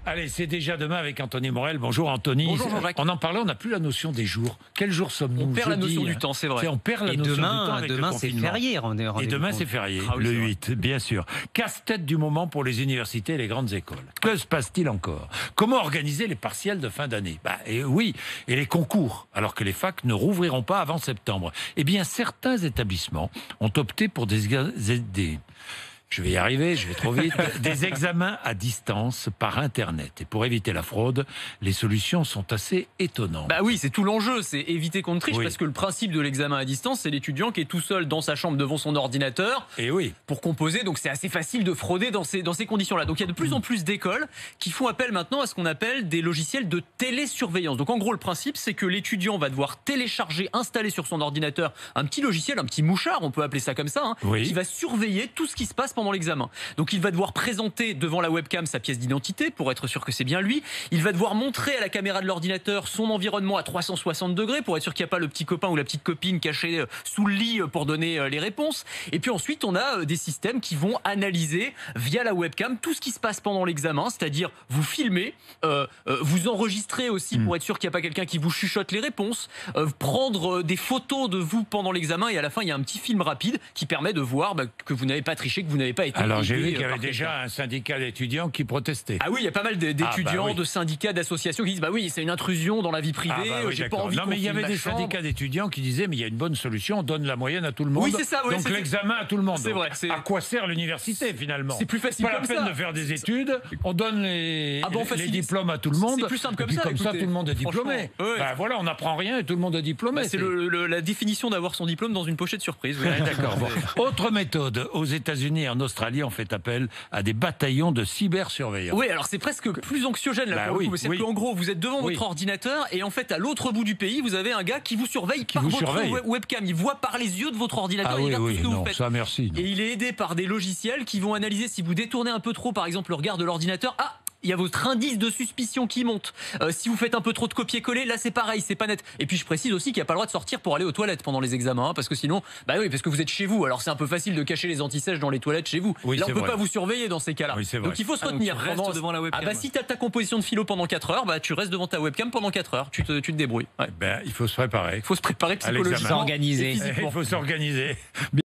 Allez, c'est déjà demain avec Anthony Morel. Bonjour Anthony. Bonjour Jean-Jacques. On en parlait, on n'a plus la notion des jours. Quel jour sommes-nous? On perd la Jeudi, notion du temps, c'est vrai. On perd la notion du temps avec demain le c'est confinement. férié. Et demain c'est férié, Ah oui, le c'est vrai. 8, bien sûr. Casse-tête du moment pour les universités et les grandes écoles. Que se passe-t-il encore? Comment organiser les partiels de fin d'année? Et les concours, alors que les facs ne rouvriront pas avant septembre. Eh bien, certains établissements ont opté pour je vais y arriver, je vais trop vite. Des examens à distance par Internet. Et pour éviter la fraude, les solutions sont assez étonnantes. Bah oui, c'est tout l'enjeu, c'est éviter qu'on ne triche, Oui. parce que le principe de l'examen à distance, c'est l'étudiant qui est tout seul dans sa chambre devant son ordinateur Et oui. pour composer, donc c'est assez facile de frauder dans ces conditions-là. Donc il y a de plus en plus d'écoles qui font appel maintenant à ce qu'on appelle des logiciels de télésurveillance. Donc en gros, le principe, c'est que l'étudiant va devoir télécharger, installer sur son ordinateur un petit logiciel, un petit mouchard, on peut appeler ça comme ça, Oui. qui va surveiller tout ce qui se passe pendant l'examen. Donc il va devoir présenter devant la webcam sa pièce d'identité pour être sûr que c'est bien lui. Il va devoir montrer à la caméra de l'ordinateur son environnement à 360 degrés pour être sûr qu'il n'y a pas le petit copain ou la petite copine cachée sous le lit pour donner les réponses. Et puis ensuite, on a des systèmes qui vont analyser via la webcam tout ce qui se passe pendant l'examen, c'est-à-dire vous filmez, vous enregistrez aussi pour être sûr qu'il n'y a pas quelqu'un qui vous chuchote les réponses, prendre des photos de vous pendant l'examen et à la fin, il y a un petit film rapide qui permet de voir que vous n'avez pas triché, que vous n'avez pas été Alors j'ai aidé, vu qu'il y avait par quelqu'un. déjà un syndicat d'étudiants qui protestait. Ah oui, il y a pas mal d'étudiants, oui. de syndicats, d'associations qui disent bah oui, c'est une intrusion dans la vie privée, Oui, j'ai pas d'accord. envie Non, qu'on mais il y filme avait ma des chambre. syndicats d'étudiants qui disaient mais il y a une bonne solution, on donne la moyenne à tout le monde. Oui, c'est ça, oui, donc c'est- l'examen à tout le monde. c'est Donc, vrai, c'est- À quoi sert l'université finalement? C'est plus facile Pas la comme peine ça. de faire des études, on donne les facilite. diplômes à tout le monde. C'est plus simple et comme puis ça, comme ça écoutez. tout le monde est diplômé. Franchement, ouais. Voilà, on n'apprend rien et tout le monde est diplômé. C'est la définition d'avoir son diplôme dans une pochette surprise. oui. D'accord. Bon. Autre méthode, aux États-Unis et en Australie, on fait appel à des bataillons de cybersurveillance. Oui, alors c'est presque plus anxiogène là Bah pour le oui, coup. C'est oui. qu'en gros, vous êtes devant Oui. votre ordinateur et en fait, à l'autre bout du pays, vous avez un gars qui vous surveille par vous votre surveille. webcam. Il voit par les yeux de votre ordinateur Ah et il oui, regarde tout oui, ce que vous non, faites. ça merci. Et il est aidé par des logiciels qui vont analyser si vous détournez un peu trop, par exemple, le regard de l'ordinateur. Ah, il y a votre indice de suspicion qui monte. Si vous faites un peu trop de copier-coller, là c'est pareil, c'est pas net. Et puis je précise aussi qu'il n'y a pas le droit de sortir pour aller aux toilettes pendant les examens, parce que sinon, bah oui, parce que vous êtes chez vous. Alors c'est un peu facile de cacher les antisèches dans les toilettes chez vous. Oui, là on c'est peut vrai. pas vous surveiller dans ces cas-là. Oui, c'est vrai. Donc il faut se donc retenir. tu restes Vraiment, devant la webcam. Ah bah si t'as ta composition de philo pendant 4 heures, bah tu restes devant ta webcam pendant 4 heures. Tu te débrouilles. Ouais. Il faut se préparer. Il faut se préparer À l'examen. psychologiquement. S'organiser. et physiquement. Il faut s'organiser.